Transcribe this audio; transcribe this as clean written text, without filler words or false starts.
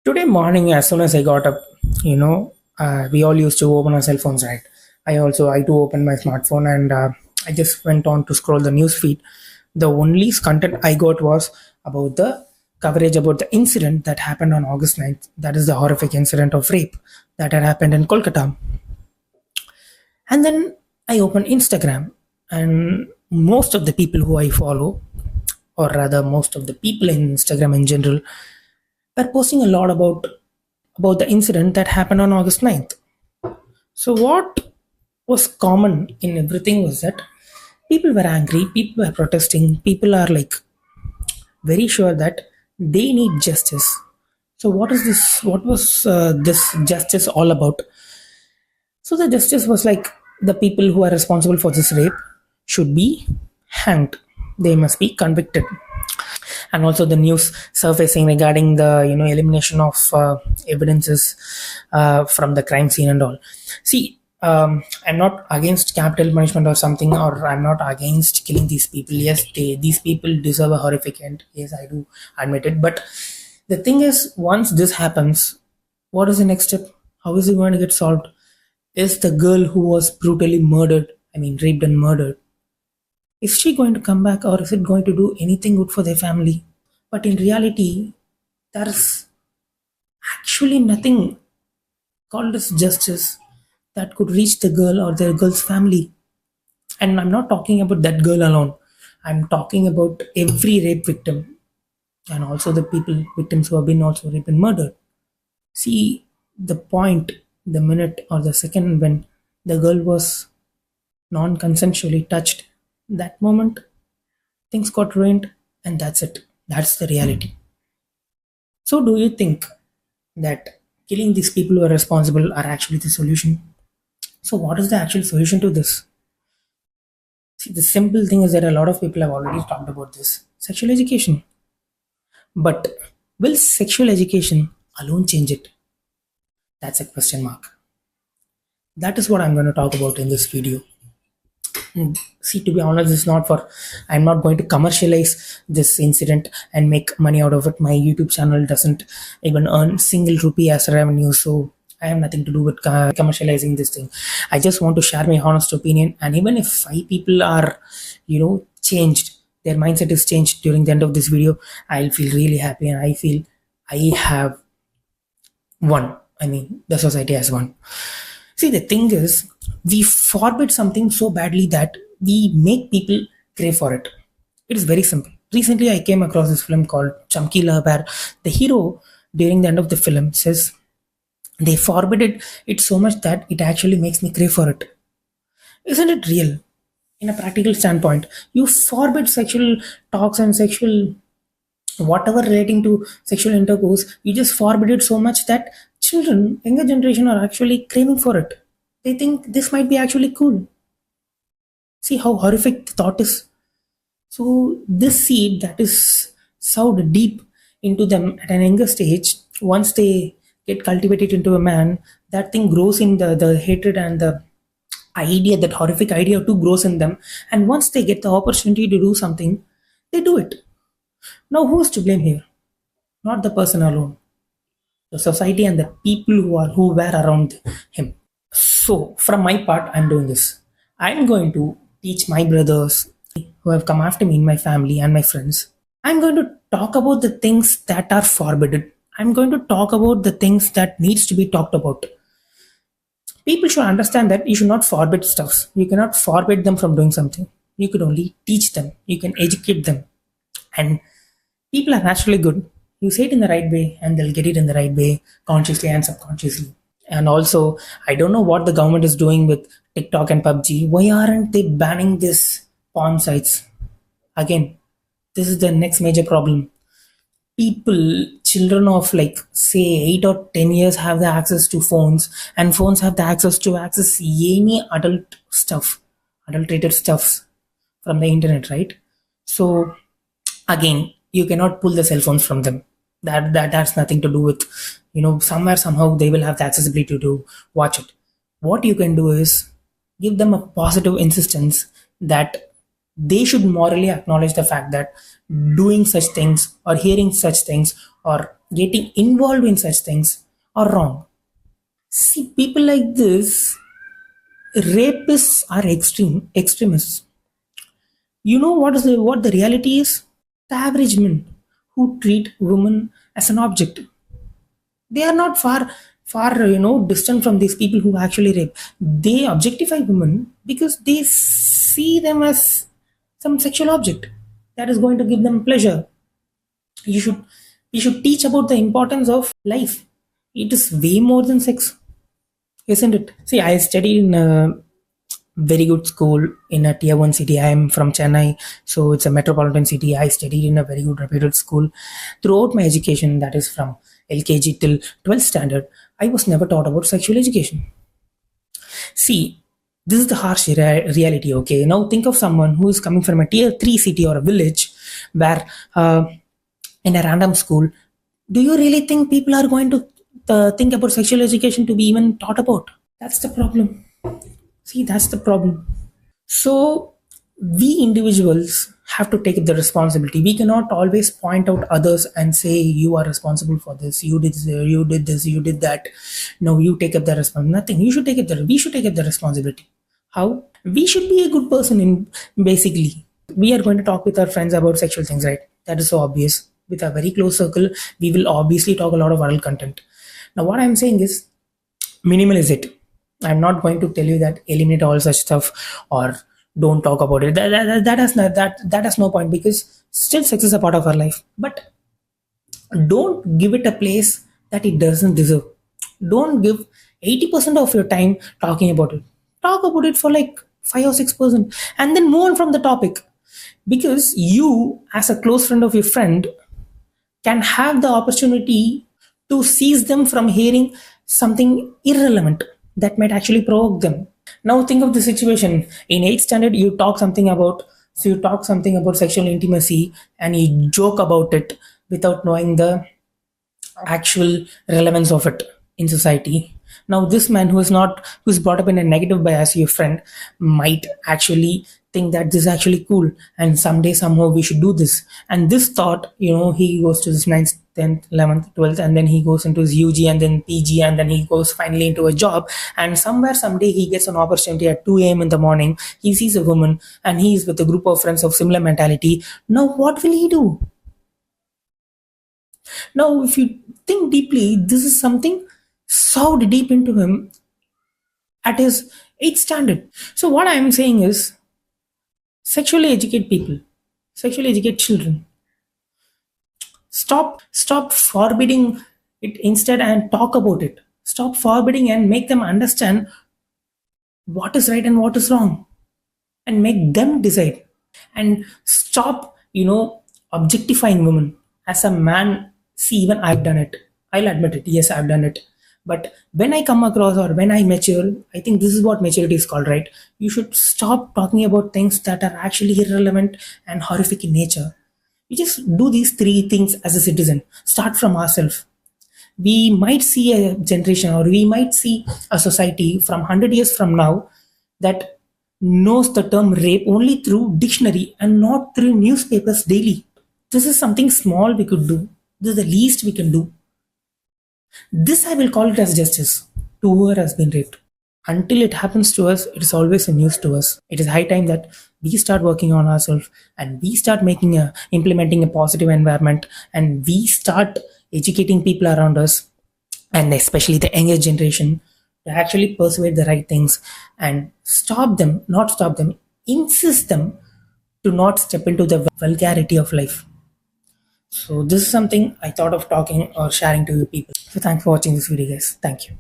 Today morning, as soon as I got up, we all used to open our cell phones, right? I too opened my smartphone and I just went on to scroll the news feed. The only content I got was about the coverage about the incident that happened on August 9th. That is the horrific incident of rape that had happened in Kolkata. And then I opened Instagram, and most of the people who I follow, or rather, most of the people in Instagram in general, were posting a lot about the incident that happened on August 9th. So, what was common in everything was that people were angry, people were protesting, people are like very sure that they need justice. So, what is this? What was this justice all about? So, the justice was like the people who are responsible for this rape should be hanged, they must be convicted. And also the news surfacing regarding the elimination of evidences from the crime scene and all. See, I'm not against capital punishment or something, or I'm not against killing these people. Yes, these people deserve a horrific end. Yes, I do admit it. But the thing is, once this happens, what is the next step? How is it going to get solved? Is the girl who was brutally murdered, I mean raped and murdered, is she going to come back, or is it going to do anything good for their family? But in reality, there's actually nothing called as justice that could reach the girl or their girl's family. And I'm not talking about that girl alone. I'm talking about every rape victim and also the people, victims who have been also raped and murdered. See, the point, the minute or the second when the girl was non consensually touched, that moment things got ruined, and that's it. That's the reality. So, do you think that killing these people who are responsible are actually the solution? So, what is the actual solution to this? See, the simple thing is that a lot of people have already talked about this sexual education. But will sexual education alone change it? That's a question mark. That is what I'm going to talk about in this video. See, to be honest, it's not for, I'm not going to commercialize this incident and make money out of it. My YouTube channel doesn't even earn single rupee as revenue, so I have nothing to do with commercializing this thing. I just want to share my honest opinion, and even if 5 people are changed, their mindset is changed during the end of this video, I'll feel really happy, and I feel I have won. I mean, the society has won. See, the thing is, we forbid something so badly that we make people crave for it. It is very simple. Recently, I came across this film called Chamkila, where the hero, during the end of the film, says they forbid it so much that it actually makes me crave for it. Isn't it real? In a practical standpoint, you forbid sexual talks and sexual whatever relating to sexual intercourse, you just forbid it so much that children, younger generation, are actually craving for it. They think this might be actually cool. See how horrific the thought is. So this seed that is sowed deep into them at an younger stage, once they get cultivated into a man, that thing grows in the hatred and the idea, that horrific idea too grows in them. And once they get the opportunity to do something, they do it. Now who's to blame here? Not the person alone. The society and the people who were around him. So from my part, I'm doing this. I'm going to teach my brothers who have come after me in my family and my friends. I'm going to talk about the things that are forbidden. I'm going to talk about the things that needs to be talked about. People should understand that you should not forbid stuffs. You cannot forbid them from doing something. You could only teach them. You can educate them. And people are naturally good. You say it in the right way and they'll get it in the right way, consciously and subconsciously. And also, I don't know what the government is doing with TikTok and PUBG. Why aren't they banning this porn sites? Again, this is the next major problem. People, children of like say 8 or 10 years have the access to phones, and phones have the access to access any adult stuff, adulterated stuffs from the internet, right? So again, you cannot pull the cell phones from them. That has nothing to do with, somewhere somehow they will have the accessibility to watch it. What you can do is give them a positive insistence that they should morally acknowledge the fact that doing such things or hearing such things or getting involved in such things are wrong. See, people like this, rapists are extremists. You know what the reality is? The average men who treat women as an object. They are not far distant from these people who actually rape. They objectify women because they see them as some sexual object that is going to give them pleasure. You should we should teach about the importance of life. It is way more than sex, isn't it? See, I studied in a very good school in a tier 1 city. I am from Chennai, so it's a metropolitan city. I studied in a very good reputed school. Throughout my education, that is from LKG till 12th standard, I was never taught about sexual education. See, this is the harsh reality. Okay, now think of someone who is coming from a tier 3 city or a village where in a random school, do you really think people are going to think about sexual education to be even taught about? That's the problem. See, that's the problem. So, we individuals have to take the responsibility. We cannot always point out others and say, you are responsible for this, you did this, you did that. No, you take up the responsibility. Nothing. You should take up we should take up the responsibility. How? We should be a good person in basically. We are going to talk with our friends about sexual things, right? That is so obvious. With a very close circle, we will obviously talk a lot of adult content. Now, what I'm saying is, minimize it. I'm not going to tell you that eliminate all such stuff or don't talk about it. That has no point, because still sex is a part of our life. But don't give it a place that it doesn't deserve. Don't give 80% of your time talking about it. Talk about it for like 5 or 6% and then move on from the topic. Because you, as a close friend of your friend, can have the opportunity to seize them from hearing something irrelevant that might actually provoke them. Now think of the situation. In 8th standard, you talk something about sexual intimacy and you joke about it without knowing the actual relevance of it in society. Now this man who's brought up in a negative bias, your friend, might actually think that this is actually cool and someday somehow we should do this. And this thought, he goes to his 9th, 10th, 11th, 12th, and then he goes into his UG and then PG, and then he goes finally into a job, and somewhere someday he gets an opportunity at 2 a.m. in the morning. He sees a woman and he is with a group of friends of similar mentality. Now what will he do? Now, if you think deeply, this is something sowed deep into him at his 8th standard. So, what I am saying is, sexually educate people, sexually educate children. Stop forbidding it instead and talk about it. Stop forbidding and make them understand what is right and what is wrong, and make them decide. And stop, objectifying women. As a man, see, even I've done it. I'll admit it. Yes, I've done it. But when I come across or when I mature, I think this is what maturity is called, right? You should stop talking about things that are actually irrelevant and horrific in nature. We just do these three things as a citizen. Start from ourselves. We might see a generation, or we might see a society from 100 years from now that knows the term rape only through dictionary and not through newspapers daily. This is something small we could do. This is the least we can do. This I will call it as justice to whoever has been raped. Until it happens to us, it is always a news to us. It is high time that we start working on ourselves and we start implementing a positive environment, and we start educating people around us, and especially the younger generation, to actually persuade the right things and not stop them, insist them to not step into the vulgarity of life. So this is something I thought of talking or sharing to you people. So thanks for watching this video, guys. Thank you.